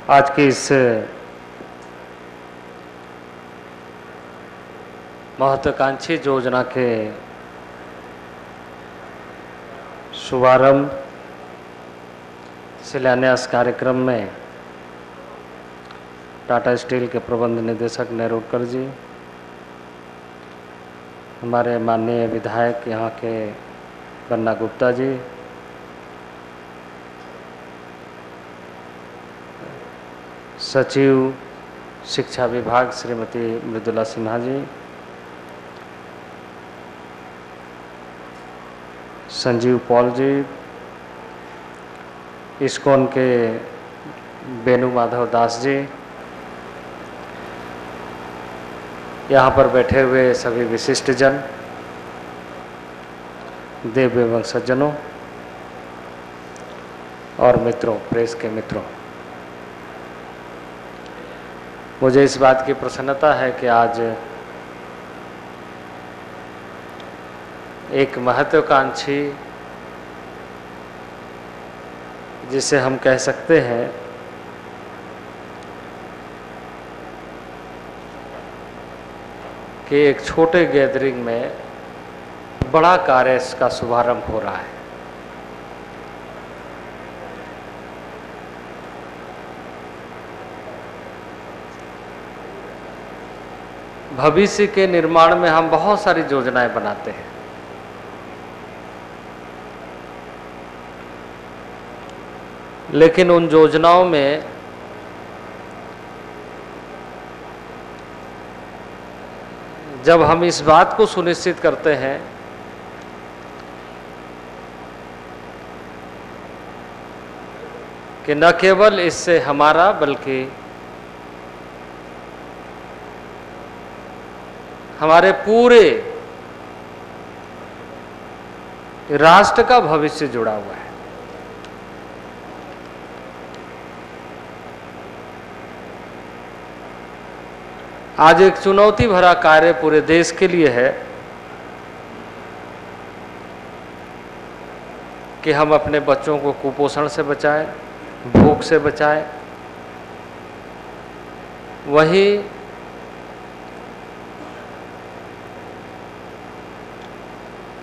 आज की इस महत्वाकांक्षी योजना के शुभारंभ शिलान्यास कार्यक्रम में टाटा स्टील के प्रबंध निदेशक नेरुलकर जी, हमारे माननीय विधायक यहाँ के बन्ना गुप्ता जी, सचिव शिक्षा विभाग श्रीमती मृदुला सिन्हा जी, संजीव पॉल जी, इस्कॉन के बेनू माधव दास जी, यहाँ पर बैठे हुए सभी विशिष्ट जन, देव एवं सज्जनों और मित्रों, प्रेस के मित्रों, मुझे इस बात की प्रसन्नता है कि आज एक महत्वाकांक्षी, जिसे हम कह सकते हैं कि एक छोटे गैदरिंग में बड़ा कार्य का शुभारंभ हो रहा है। भविष्य के निर्माण में हम बहुत सारी योजनाएं बनाते हैं, लेकिन उन योजनाओं में जब हम इस बात को सुनिश्चित करते हैं कि न केवल इससे हमारा बल्कि हमारे पूरे राष्ट्र का भविष्य जुड़ा हुआ है। आज एक चुनौती भरा कार्य पूरे देश के लिए है कि हम अपने बच्चों को कुपोषण से बचाएं, भूख से बचाएं, वहीं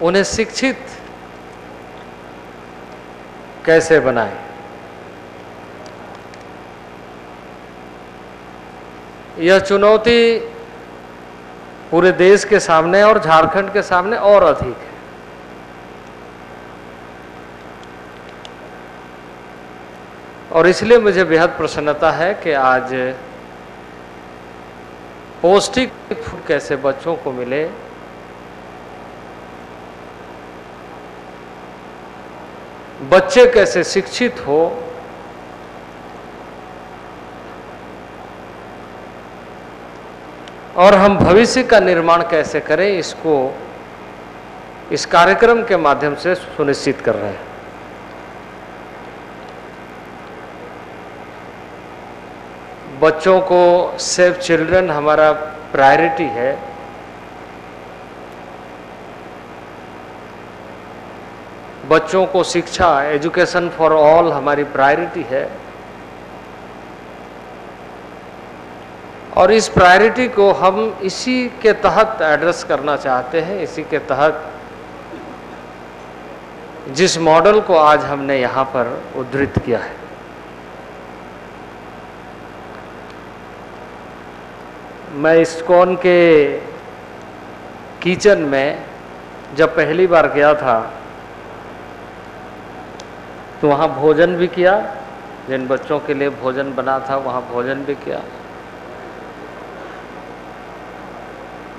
उन्हें शिक्षित कैसे बनाएं। यह चुनौती पूरे देश के सामने और झारखंड के सामने और अधिक है। और इसलिए मुझे बेहद प्रसन्नता है कि आज पौष्टिक फूड कैसे बच्चों को मिले, बच्चे कैसे शिक्षित हो, और हम भविष्य का निर्माण कैसे करें, इसको इस कार्यक्रम के माध्यम से सुनिश्चित कर रहे हैं। बच्चों को सेव चिल्ड्रन हमारा प्रायोरिटी है। बच्चों को शिक्षा, एजुकेशन फॉर ऑल हमारी प्रायोरिटी है। और इस प्रायोरिटी को हम इसी के तहत एड्रेस करना चाहते हैं। इसी के तहत जिस मॉडल को आज हमने यहाँ पर उद्धृत किया है, मैं इस्कॉन के किचन में जब पहली बार गया था तो वहाँ भोजन भी किया, जिन बच्चों के लिए भोजन बना था वहाँ भोजन भी किया,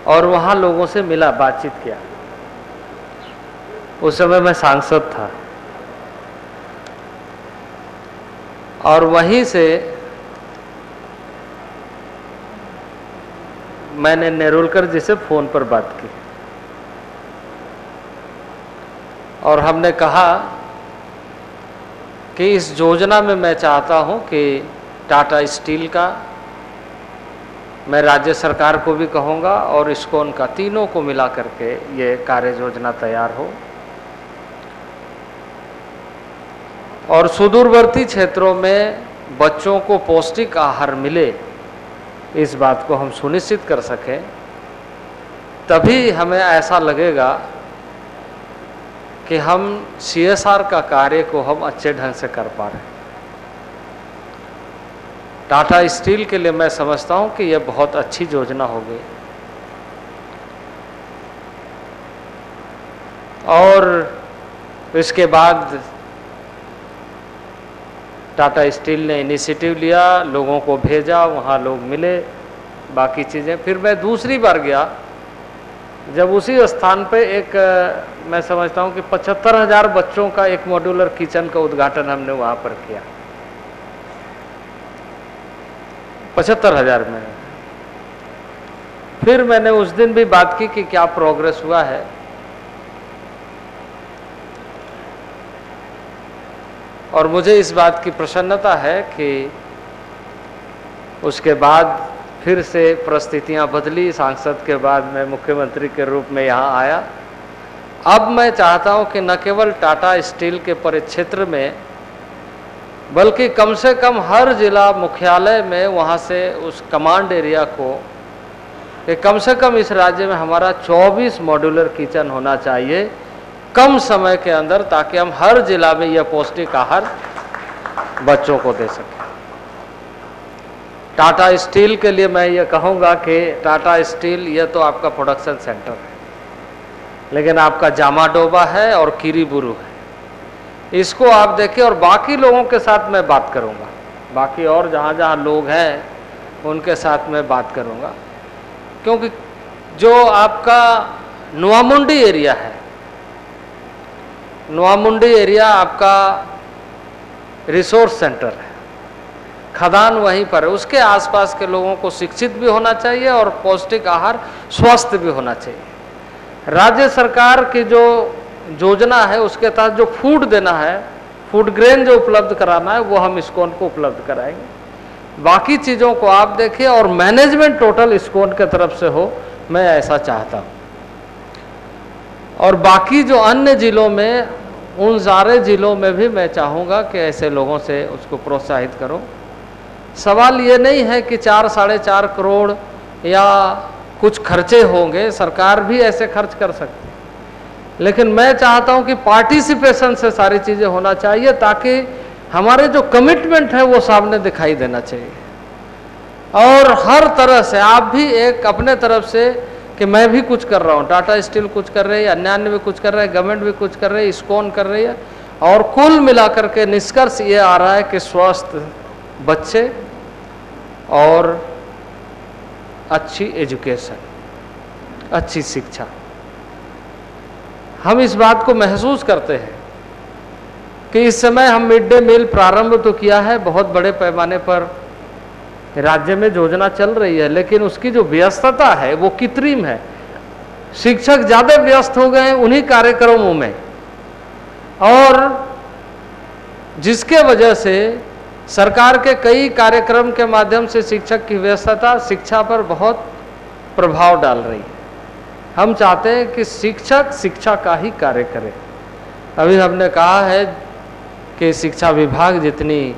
और वहाँ लोगों से मिला, बातचीत किया। उस समय मैं सांसद था और वहीं से मैंने नेरुलकर जी से फोन पर बात की और हमने कहा कि इस योजना में मैं चाहता हूं कि टाटा स्टील का, मैं राज्य सरकार को भी कहूँगा और इस्कॉन का, तीनों को मिला करके ये कार्य योजना तैयार हो और सुदूरवर्ती क्षेत्रों में बच्चों को पौष्टिक आहार मिले, इस बात को हम सुनिश्चित कर सकें, तभी हमें ऐसा लगेगा कि हम CSR का कार्य को हम अच्छे ढंग से कर पा रहे हैं। टाटा स्टील के लिए मैं समझता हूं कि यह बहुत अच्छी योजना हो गई। और इसके बाद टाटा स्टील ने इनिशिएटिव लिया, लोगों को भेजा, वहाँ लोग मिले, बाकी चीज़ें। फिर मैं दूसरी बार गया, जब उसी स्थान पे एक मैं समझता हूँ कि 75,000 बच्चों का एक मॉड्यूलर किचन का उद्घाटन हमने वहाँ पर किया। 75,000 में। फिर मैंने उस दिन भी बात की कि क्या प्रोग्रेस हुआ है। और मुझे इस बात की प्रसन्नता है कि उसके बाद फिर से परिस्थितियां बदली, सांसद के बाद मैं मुख्यमंत्री के रूप में यहाँ आया। अब मैं चाहता हूँ कि न केवल टाटा स्टील के परिक्षेत्र में, बल्कि कम से कम हर जिला मुख्यालय में, वहाँ से उस कमांड एरिया को, कि कम से कम इस राज्य में हमारा 24 मॉड्यूलर किचन होना चाहिए कम समय के अंदर, ताकि हम हर जिला में यह पौष्टिक आहार बच्चों को दे सकें। टाटा स्टील के लिए मैं ये कहूँगा कि टाटा स्टील ये तो आपका प्रोडक्शन सेंटर है, लेकिन आपका जामाडोबा है और किरीबुरु है। इसको आप देखिए, और बाकी लोगों के साथ मैं बात करूँगा, बाकी और जहाँ जहाँ लोग हैं उनके साथ मैं बात करूँगा, क्योंकि जो आपका नोआमुंडी एरिया है, नोआमुंडी एरिया आपका रिसोर्स सेंटर है, खदान वहीं पर है। उसके आसपास के लोगों को शिक्षित भी होना चाहिए और पौष्टिक आहार, स्वस्थ भी होना चाहिए। राज्य सरकार की जो योजना है उसके तहत जो फूड देना है, फूड ग्रेन जो उपलब्ध कराना है, वो हम इस्कॉन को उपलब्ध कराएंगे। बाकी चीज़ों को आप देखिए, और मैनेजमेंट टोटल इस्कॉन के तरफ से हो, मैं ऐसा चाहता हूँ। और बाकी जो अन्य जिलों में, उन सारे जिलों में भी मैं चाहूँगा कि ऐसे लोगों से उसको प्रोत्साहित करो। सवाल ये नहीं है कि 4-4.5 करोड़ या कुछ खर्चे होंगे, सरकार भी ऐसे खर्च कर सकती है, लेकिन मैं चाहता हूं कि पार्टिसिपेशन से सारी चीज़ें होना चाहिए, ताकि हमारे जो कमिटमेंट है वो सामने दिखाई देना चाहिए। और हर तरह से आप भी एक अपने तरफ से कि मैं भी कुछ कर रहा हूँ, टाटा स्टील कुछ कर रही है, अन्य भी कुछ कर रहे हैं, गवर्नमेंट भी कुछ कर रही है, इस्कॉन कर रही है, और कुल मिलाकर के निष्कर्ष ये आ रहा है कि स्वस्थ बच्चे और अच्छी एजुकेशन, अच्छी शिक्षा। हम इस बात को महसूस करते हैं कि इस समय हम मिड डे मील प्रारंभ तो किया है, बहुत बड़े पैमाने पर राज्य में योजना चल रही है, लेकिन उसकी जो व्यस्तता है वो कृत्रिम है। शिक्षक ज़्यादा व्यस्त हो गए हैं उन्हीं कार्यक्रमों में, और जिसके वजह से सरकार के कई कार्यक्रम के माध्यम से शिक्षक की व्यस्तता शिक्षा पर बहुत प्रभाव डाल रही है। हम चाहते हैं कि शिक्षक शिक्षा का ही कार्य करे। अभी हमने कहा है कि शिक्षा विभाग जितनी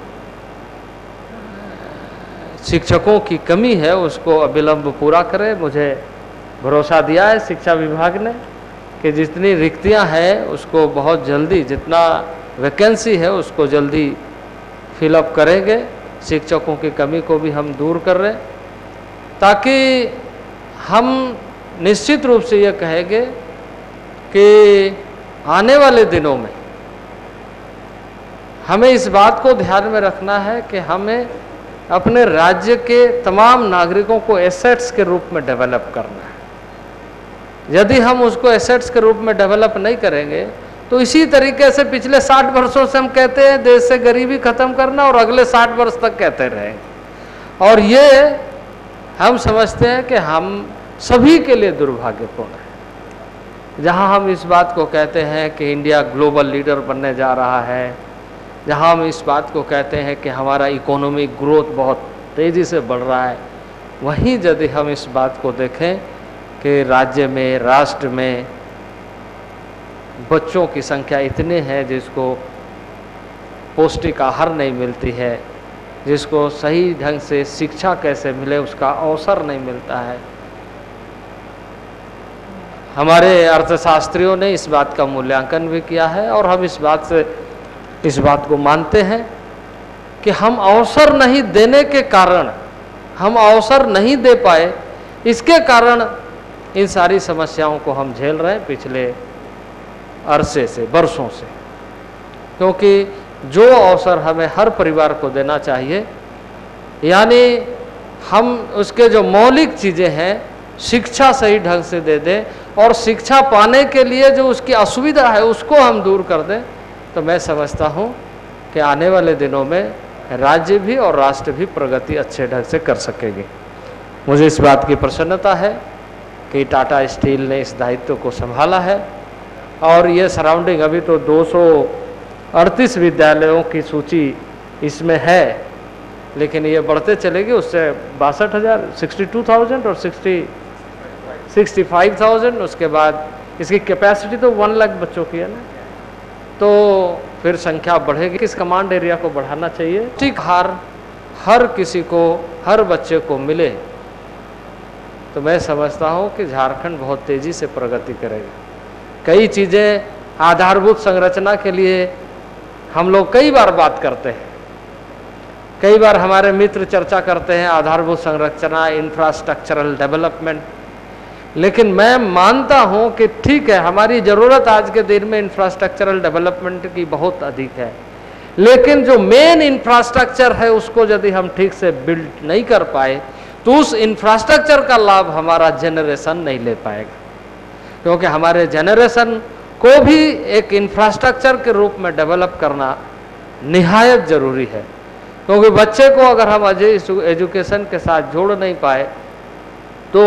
शिक्षकों की कमी है उसको अविलंब पूरा करे। मुझे भरोसा दिया है शिक्षा विभाग ने कि जितनी रिक्तियां हैं उसको बहुत जल्दी, जितना वैकेंसी है उसको जल्दी फिलअप करेंगे। शिक्षकों की कमी को भी हम दूर कर रहे हैं, ताकि हम निश्चित रूप से ये कहेंगे कि आने वाले दिनों में हमें इस बात को ध्यान में रखना है कि हमें अपने राज्य के तमाम नागरिकों को एसेट्स के रूप में डेवलप करना है। यदि हम उसको एसेट्स के रूप में डेवलप नहीं करेंगे तो इसी तरीके से पिछले 60 वर्षों से हम कहते हैं देश से गरीबी खत्म करना, और अगले 60 वर्ष तक कहते रहेंगे। और ये हम समझते हैं कि हम सभी के लिए दुर्भाग्यपूर्ण है। जहां हम इस बात को कहते हैं कि इंडिया ग्लोबल लीडर बनने जा रहा है, जहां हम इस बात को कहते हैं कि हमारा इकोनॉमिक ग्रोथ बहुत तेज़ी से बढ़ रहा है, वहीं यदि हम इस बात को देखें कि राज्य में, राष्ट्र में बच्चों की संख्या इतनी है जिसको पौष्टिक आहार नहीं मिलती है, जिसको सही ढंग से शिक्षा कैसे मिले उसका अवसर नहीं मिलता है। हमारे अर्थशास्त्रियों ने इस बात का मूल्यांकन भी किया है और हम इस बात को मानते हैं कि हम अवसर नहीं देने के कारण, हम अवसर नहीं दे पाए, इसके कारण इन सारी समस्याओं को हम झेल रहे हैं पिछले अरसे से, वर्षों से। क्योंकि जो अवसर हमें हर परिवार को देना चाहिए, यानी हम उसके जो मौलिक चीज़ें हैं शिक्षा सही ढंग से दे दें और शिक्षा पाने के लिए जो उसकी असुविधा है उसको हम दूर कर दें, तो मैं समझता हूँ कि आने वाले दिनों में राज्य भी और राष्ट्र भी प्रगति अच्छे ढंग से कर सकेगी। मुझे इस बात की प्रसन्नता है कि टाटा स्टील ने इस दायित्व को संभाला है और ये सराउंडिंग अभी तो 238 विद्यालयों की सूची इसमें है, लेकिन ये बढ़ते चलेगी, उससे 62,000, 62,000 और 65,000, उसके बाद इसकी कैपेसिटी तो 1 लाख बच्चों की है ना, तो फिर संख्या बढ़ेगी। इस कमांड एरिया को बढ़ाना चाहिए। ठीक हर किसी को, हर बच्चे को मिले तो मैं समझता हूँ कि झारखंड बहुत तेज़ी से प्रगति करेगा। कई चीज़ें आधारभूत संरचना के लिए हम लोग कई बार बात करते हैं, कई बार हमारे मित्र चर्चा करते हैं आधारभूत संरचना, इंफ्रास्ट्रक्चरल डेवलपमेंट, लेकिन मैं मानता हूं कि ठीक है हमारी ज़रूरत आज के दिन में इंफ्रास्ट्रक्चरल डेवलपमेंट की बहुत अधिक है, लेकिन जो मेन इंफ्रास्ट्रक्चर है उसको यदि हम ठीक से बिल्ड नहीं कर पाए तो उस इंफ्रास्ट्रक्चर का लाभ हमारा जेनरेशन नहीं ले पाएगा। क्योंकि हमारे जेनरेशन को भी एक इंफ्रास्ट्रक्चर के रूप में डेवलप करना निहायत ज़रूरी है। क्योंकि बच्चे को अगर हम एजुकेशन के साथ जोड़ नहीं पाए तो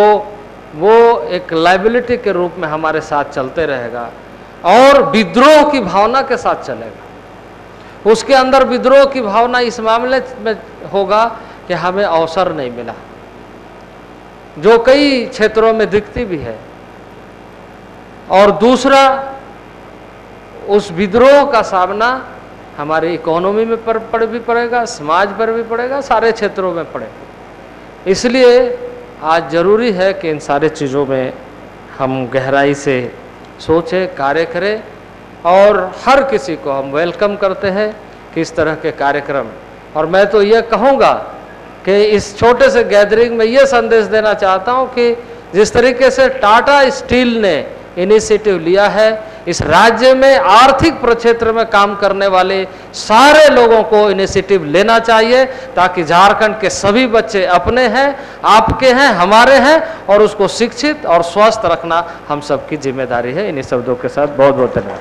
वो एक लाइबिलिटी के रूप में हमारे साथ चलते रहेगा और विद्रोह की भावना के साथ चलेगा। उसके अंदर विद्रोह की भावना इस मामले में होगा कि हमें अवसर नहीं मिला, जो कई क्षेत्रों में दिखती भी है, और दूसरा उस विद्रोह का सामना हमारी इकोनॉमी में पर भी पड़ेगा, समाज पर भी पड़ेगा, सारे क्षेत्रों में पड़ेगा। इसलिए आज ज़रूरी है कि इन सारे चीज़ों में हम गहराई से सोचें, कार्य करें, और हर किसी को हम वेलकम करते हैं कि इस तरह के कार्यक्रम। और मैं तो ये कहूँगा कि इस छोटे से गैदरिंग में ये संदेश देना चाहता हूँ कि जिस तरीके से टाटा स्टील ने इनिशिएटिव लिया है, इस राज्य में आर्थिक प्रक्षेत्र में काम करने वाले सारे लोगों को इनिशिएटिव लेना चाहिए, ताकि झारखंड के सभी बच्चे अपने हैं, आपके हैं, हमारे हैं, और उसको शिक्षित और स्वस्थ रखना हम सबकी जिम्मेदारी है। इन्हीं शब्दों के साथ बहुत बहुत धन्यवाद।